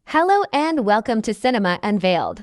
Hello and welcome to cinema unveiled.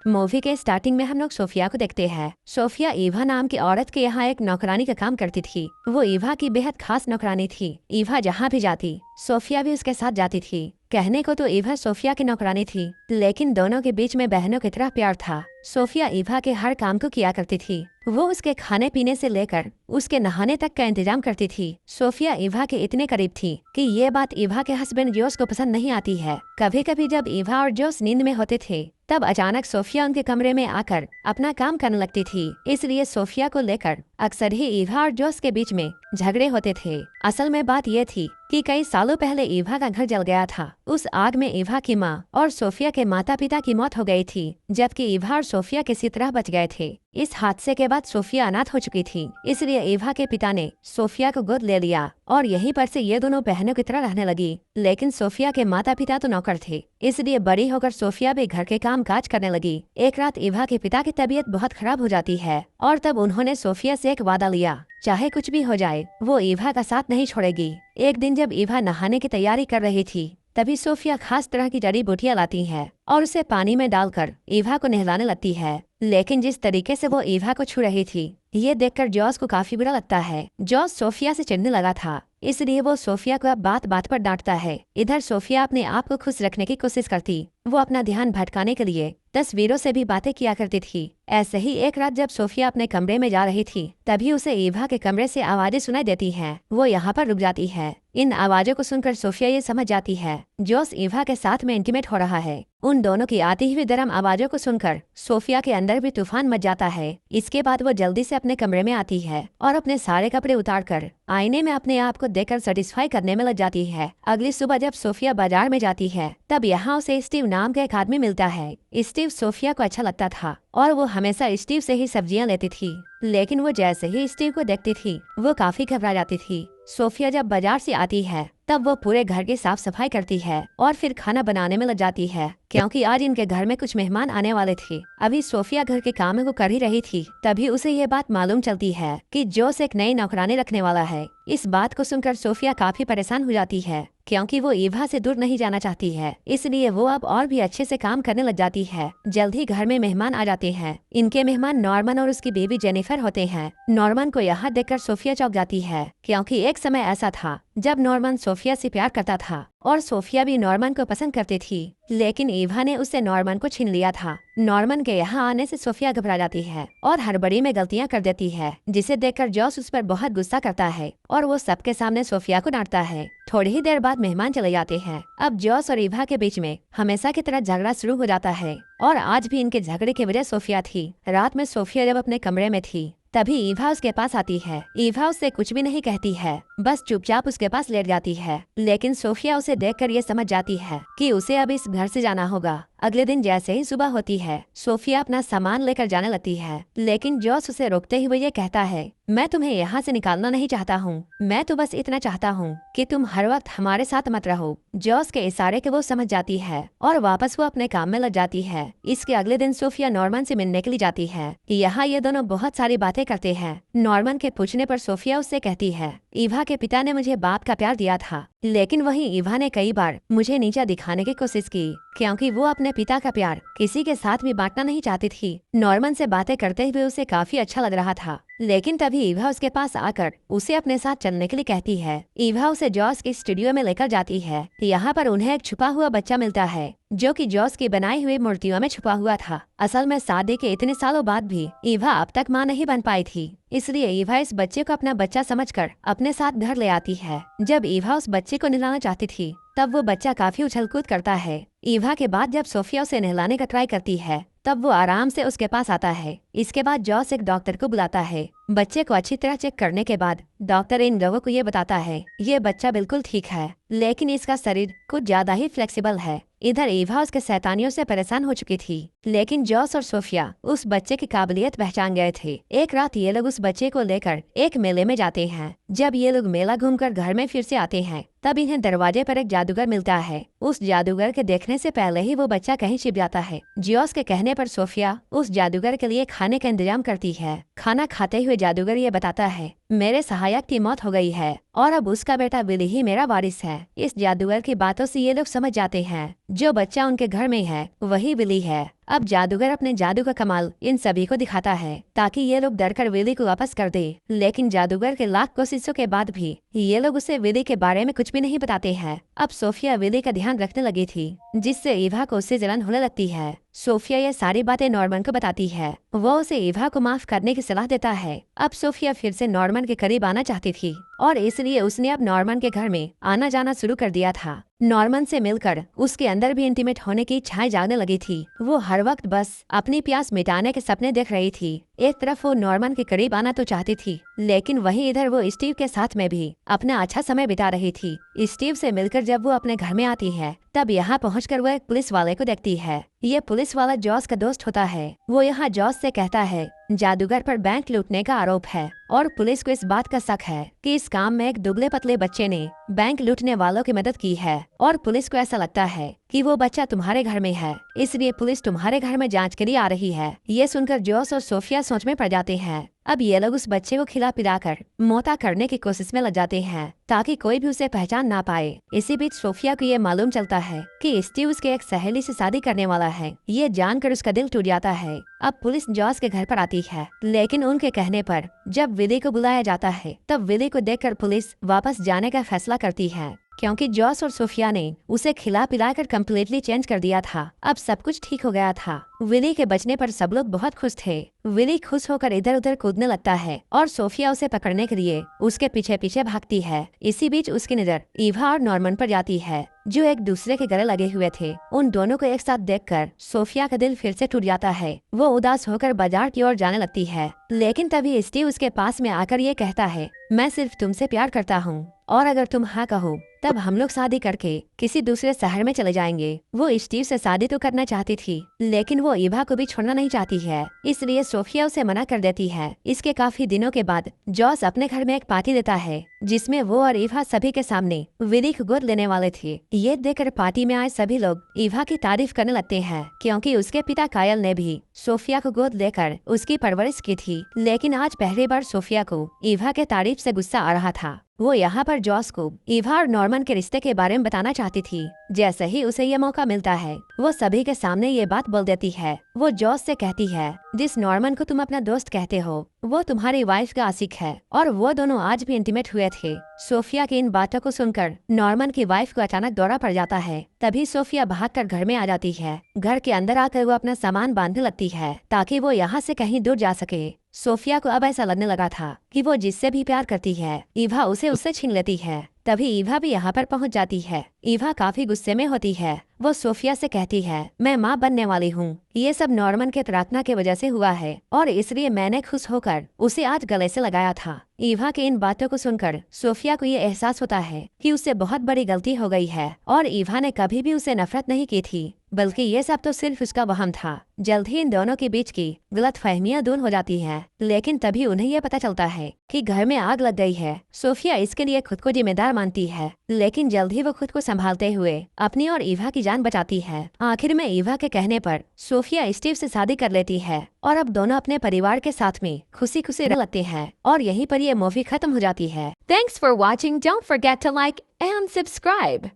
Movie के starting में हम लोग सोफिया को देखते हैं। सोफिया ईवा नाम की औरत के यहाँ एक नौकरानी का काम करती थी। वो ईवा की बेहद खास नौकरानी थी। ईवा जहाँ भी जाती सोफिया भी उसके साथ जाती थी। कहने को तो ईवा सोफिया की नौकरानी थी, लेकिन दोनों के बीच में बहनों की तरह प्यार था। सोफिया ईवा के हर काम को किया करती थी। वो उसके खाने पीने से लेकर उसके नहाने तक का इंतजाम करती थी। सोफिया ईवा के इतने करीब थी कि ये बात ईवा के हस्बैंड जोस को पसंद नहीं आती है। कभी कभी जब ईवा और जोस नींद में होते थे तब अचानक सोफिया उनके कमरे में आकर अपना काम करने लगती थी। इसलिए सोफिया को लेकर अक्सर ही ईवा और जोस के बीच में झगड़े होते थे। असल में बात ये थी कि कई सालों पहले ईवा का घर जल गया था। उस आग में ईवा की माँ और सोफिया के माता पिता की मौत हो गई थी, जबकि ईवा और सोफिया किसी तरह बच गए थे। इस हादसे के बाद सोफिया अनाथ हो चुकी थी, इसलिए ईवा के पिता ने सोफिया को गोद ले लिया और यहीं पर से ये दोनों बहनों की तरह रहने लगी। लेकिन सोफिया के माता पिता तो नौकर थे, इसलिए बड़ी होकर सोफिया भी घर के काम काज करने लगी। एक रात ईवा के पिता की तबीयत बहुत खराब हो जाती है और तब उन्होंने सोफिया से एक वादा लिया, चाहे कुछ भी हो जाए वो ईवा का साथ नहीं छोड़ेगी। एक दिन जब ईवा नहाने की तैयारी कर रही थी तभी सोफिया खास तरह की जड़ी बूटियां लाती है और उसे पानी में डालकर ईवा को नहलाने लगती है। लेकिन जिस तरीके से वो ईवा को छू रही थी ये देखकर जॉस को काफी बुरा लगता है। जॉस सोफिया से चिढ़ने लगा था, इसलिए वो सोफिया को अब बात बात पर डांटता है। इधर सोफिया अपने आप को खुश रखने की कोशिश करती। वो अपना ध्यान भटकाने के लिए तस्वीरों से भी बातें किया करती थी। ऐसे ही एक रात जब सोफिया अपने कमरे में जा रही थी तभी उसे ईवा के कमरे से आवाजें सुनाई देती हैं। वो यहाँ पर रुक जाती है। इन आवाजों को सुनकर सोफिया ये समझ जाती है जोस ईवा के साथ में इंटीमेट हो रहा है। उन दोनों की आती हुई गर्म आवाजों को सुनकर सोफिया के अंदर भी तूफान मच जाता है। इसके बाद वो जल्दी से अपने कमरे में आती है और अपने सारे कपड़े उतारकर आईने में अपने आप को देखकर सेटिस्फाई करने में लग जाती है। अगली सुबह जब सोफिया बाजार में जाती है तब यहाँ उसे स्टीव नाम का एक आदमी मिलता है। स्टीव सोफिया को अच्छा लगता था और वो हमेशा स्टीव से ही सब्जियां लेती थी, लेकिन वो जैसे ही स्टीव को देखती थी वो काफी घबरा जाती थी। सोफिया जब बाजार से आती है तब वो पूरे घर की साफ सफाई करती है और फिर खाना बनाने में लग जाती है, क्योंकि आज इनके घर में कुछ मेहमान आने वाले थे। अभी सोफिया घर के काम को कर ही रही थी तभी उसे ये बात मालूम चलती है कि जोस एक नई नौकरानी रखने वाला है। इस बात को सुनकर सोफिया काफी परेशान हो जाती है, क्योंकि वो ईवा से दूर नहीं जाना चाहती है। इसलिए वो अब और भी अच्छे से काम करने लग जाती है। जल्द ही घर में मेहमान आ जाते हैं। इनके मेहमान नॉर्मन और उसकी बेबी जेनिफर होते हैं। नॉर्मन को यहाँ देखकर सोफिया चौंक जाती है, क्योंकि एक समय ऐसा था जब नॉर्मन सोफिया से प्यार करता था और सोफिया भी नॉर्मन को पसंद करती थी, लेकिन ईवा ने उससे नॉर्मन को छीन लिया था। नॉर्मन के यहाँ आने से सोफिया घबरा जाती है और हड़बड़ी में गलतियाँ कर देती है, जिसे देखकर जॉस उस पर बहुत गुस्सा करता है और वो सबके सामने सोफिया को डांटता है। थोड़ी ही देर बाद मेहमान चले जाते हैं। अब जॉस और ईवा के बीच में हमेशा की तरह झगड़ा शुरू हो जाता है और आज भी इनके झगड़े की वजह सोफिया थी। रात में सोफिया जब अपने कमरे में थी तभी ईवा उसके पास आती है। ईवा उससे कुछ भी नहीं कहती है, बस चुपचाप उसके पास लेट जाती है। लेकिन सोफिया उसे देखकर ये समझ जाती है कि उसे अब इस घर से जाना होगा। अगले दिन जैसे ही सुबह होती है सोफिया अपना सामान लेकर जाने लगती है, लेकिन जॉस उसे रोकते हुए ये कहता है, मैं तुम्हें यहाँ से निकालना नहीं चाहता हूँ, मैं तो बस इतना चाहता हूँ कि तुम हर वक्त हमारे साथ मत रहो। जॉस के इशारे के वो समझ जाती है और वापस वो अपने काम में लग जाती है। इसके अगले दिन सोफिया नॉर्मन से मिलने के लिए जाती है। यहाँ ये दोनों बहुत सारी बातें करते हैं। नॉर्मन के पूछने पर सोफिया उससे कहती है, ईवा के पिता ने मुझे बाप का प्यार दिया था, लेकिन वहीं ईवा ने कई बार मुझे नीचा दिखाने की कोशिश की, क्योंकि वो अपने पिता का प्यार किसी के साथ भी बांटना नहीं चाहती थी। नॉर्मन से बातें करते हुए उसे काफी अच्छा लग रहा था, लेकिन तभी ईवा उसके पास आकर उसे अपने साथ चलने के लिए कहती है। ईवा उसे जॉस के स्टूडियो में लेकर जाती है। यहाँ पर उन्हें एक छुपा हुआ बच्चा मिलता है जो कि जॉस की बनाई हुई मूर्तियों में छुपा हुआ था। असल में शादी के इतने सालों बाद भी ईवा अब तक मां नहीं बन पाई थी, इसलिए ईवा इस बच्चे को अपना बच्चा समझकर अपने साथ घर ले आती है। जब ईवा उस बच्चे को नहलाना चाहती थी तब वो बच्चा काफी उछल कूद करता है। ईवा के बाद जब सोफिया उसे नहलाने का ट्राई करती है तब वो आराम से उसके पास आता है। इसके बाद जॉस एक डॉक्टर को बुलाता है। बच्चे को अच्छी तरह चेक करने के बाद डॉक्टर इन लोगों को ये बताता है, ये बच्चा बिल्कुल ठीक है, लेकिन इसका शरीर कुछ ज्यादा ही फ्लेक्सिबल है। इधर ईवा उसके शैतानियों से परेशान हो चुकी थी, लेकिन जॉस और सोफिया उस बच्चे की काबिलियत पहचान गए थे। एक रात ये लोग उस बच्चे को लेकर एक मेले में जाते हैं। जब ये लोग मेला घूमकर घर में फिर से आते हैं तब इन्हें दरवाजे पर एक जादूगर मिलता है। उस जादूगर के देखने से पहले ही वो बच्चा कहीं छिप जाता है। जॉस के कहने पर सोफिया उस जादूगर के लिए खाने का इंतजाम करती है। खाना खाते हुए जादूगर ये बताता है, मेरे सहायक की मौत हो गई है और अब उसका बेटा विली ही मेरा वारिस है। इस जादूगर की बातों से ये लोग समझ जाते हैं जो बच्चा उनके घर में है वही विली है। अब जादूगर अपने जादू का कमाल इन सभी को दिखाता है ताकि ये लोग डरकर विली को वापस कर दे, लेकिन जादूगर के लाख कोशिशों के बाद भी ये लोग उसे विली के बारे में कुछ भी नहीं बताते हैं। अब सोफिया विली का ध्यान रखने लगी थी, जिससे ईवा को उससे जलन होने लगती है। सोफिया ये सारी बातें नॉर्मन को बताती है। वो उसे ईवा को माफ करने की सलाह देता है। अब सोफिया फिर से नॉर्मन के करीब आना चाहती थी और इसलिए उसने अब नॉर्मन के घर में आना जाना शुरू कर दिया था। नॉर्मन से मिलकर उसके अंदर भी इंटीमेट होने की इच्छाएं जागने लगी थी। वो हर वक्त बस अपनी प्यास मिटाने के सपने देख रही थी। एक तरफ वो नॉर्मन के करीब आना तो चाहती थी, लेकिन वहीं इधर वो स्टीव के साथ में भी अपना अच्छा समय बिता रही थी। स्टीव से मिलकर जब वो अपने घर में आती है तब यहाँ पहुंचकर वो एक पुलिस वाले को देखती है। ये पुलिस वाला जॉस का दोस्त होता है। वो यहाँ जॉस से कहता है जादूगर पर बैंक लूटने का आरोप है और पुलिस को इस बात का शक है कि इस काम में एक दुबले पतले बच्चे ने बैंक लूटने वालों की मदद की है और पुलिस को ऐसा लगता है कि वो बच्चा तुम्हारे घर में है, इसलिए पुलिस तुम्हारे घर में जांच के लिए आ रही है। ये सुनकर जॉस और सोफिया सोच में पड़ जाते हैं। अब ये लोग उस बच्चे को खिला पिला कर मोटा करने की कोशिश में लग जाते हैं ताकि कोई भी उसे पहचान ना पाए। इसी बीच सोफिया को ये मालूम चलता है कि स्टीव उसके एक सहेली से शादी करने वाला है। ये जानकर उसका दिल टूट जाता है। अब पुलिस जॉस के घर पर आती है, लेकिन उनके कहने पर जब विली को बुलाया जाता है तब विली को देखकर पुलिस वापस जाने का फैसला करती है, क्योंकि जॉस और सोफिया ने उसे खिला पिलाकर कम्प्लीटली चेंज कर दिया था। अब सब कुछ ठीक हो गया था। विली के बचने पर सब लोग बहुत खुश थे। विली खुश होकर इधर उधर कूदने लगता है और सोफिया उसे पकड़ने के लिए उसके पीछे पीछे भागती है। इसी बीच उसकी नजर ईवा और नॉर्मन पर जाती है, जो एक दूसरे के गले लगे हुए थे। उन दोनों को एक साथ देखकर सोफिया का दिल फिर से टूट जाता है। वो उदास होकर बाजार की ओर जाने लगती है, लेकिन तभी स्टीव उसके पास में आकर ये कहता है, मैं सिर्फ तुमसे प्यार करता हूँ और अगर तुम हाँ कहो तब हम लोग शादी करके किसी दूसरे शहर में चले जाएंगे। वो स्टीव से शादी तो करना चाहती थी, लेकिन वो ईवा को भी छोड़ना नहीं चाहती है, इसलिए सोफिया उसे मना कर देती है। इसके काफी दिनों के बाद जॉस अपने घर में एक पार्टी देता है, जिसमें वो और ईवा सभी के सामने विली को गोद लेने वाले थे। ये देखकर पार्टी में आए सभी लोग ईवा की तारीफ करने लगते हैं, क्योंकि उसके पिता कायल ने भी सोफिया को गोद लेकर उसकी परवरिश की थी। लेकिन आज पहली बार सोफिया को ईवा के तारीफ से गुस्सा आ रहा था। वो यहाँ पर जॉस को ईवा और नॉर्मन के रिश्ते के बारे में बताना चाहती थी। जैसे ही उसे ये मौका मिलता है वो सभी के सामने ये बात बोल देती है। वो जॉस से कहती है, जिस नॉर्मन को तुम अपना दोस्त कहते हो वो तुम्हारी वाइफ का आशिक है और वो दोनों आज भी इंटीमेट हुए थे। सोफिया की इन बातों को सुनकर नॉर्मन की वाइफ को अचानक दौरा पड़ जाता है। तभी सोफिया भागकर घर में आ जाती है। घर के अंदर आकर वो अपना सामान बांधने लगती है ताकि वो यहाँ से कहीं दूर जा सके। सोफिया को अब ऐसा लगने लगा था कि वो जिससे भी प्यार करती है ईवा उसे उससे छीन लेती है। तभी ईवा भी यहाँ पर पहुँच जाती है। ईवा काफी गुस्से में होती है। वो सोफिया से कहती है, मैं माँ बनने वाली हूँ। ये सब नॉर्मन के प्रार्थना की वजह से हुआ है और इसलिए मैंने खुश होकर उसे आज गले से लगाया था। ईवा के इन बातों को सुनकर सोफिया को ये एहसास होता है कि उससे बहुत बड़ी गलती हो गई है और ईवा ने कभी भी उसे नफरत नहीं की थी, बल्कि ये सब तो सिर्फ उसका वहम था। जल्द ही इन दोनों के बीच की गलतफहमियां दूर हो जाती हैं, लेकिन तभी उन्हें यह पता चलता है कि घर में आग लग गई है। सोफिया इसके लिए खुद को जिम्मेदार मानती है, लेकिन जल्द ही वो खुद को संभालते हुए अपनी और ईवा की जान बचाती है। आखिर में ईवा के कहने पर सोफिया स्टीव से शादी कर लेती है और अब दोनों अपने परिवार के साथ में खुशी खुशी रह लेते हैं और यहीं पर ये मूवी खत्म हो जाती है। Thanks for watching. Don't forget to like and subscribe.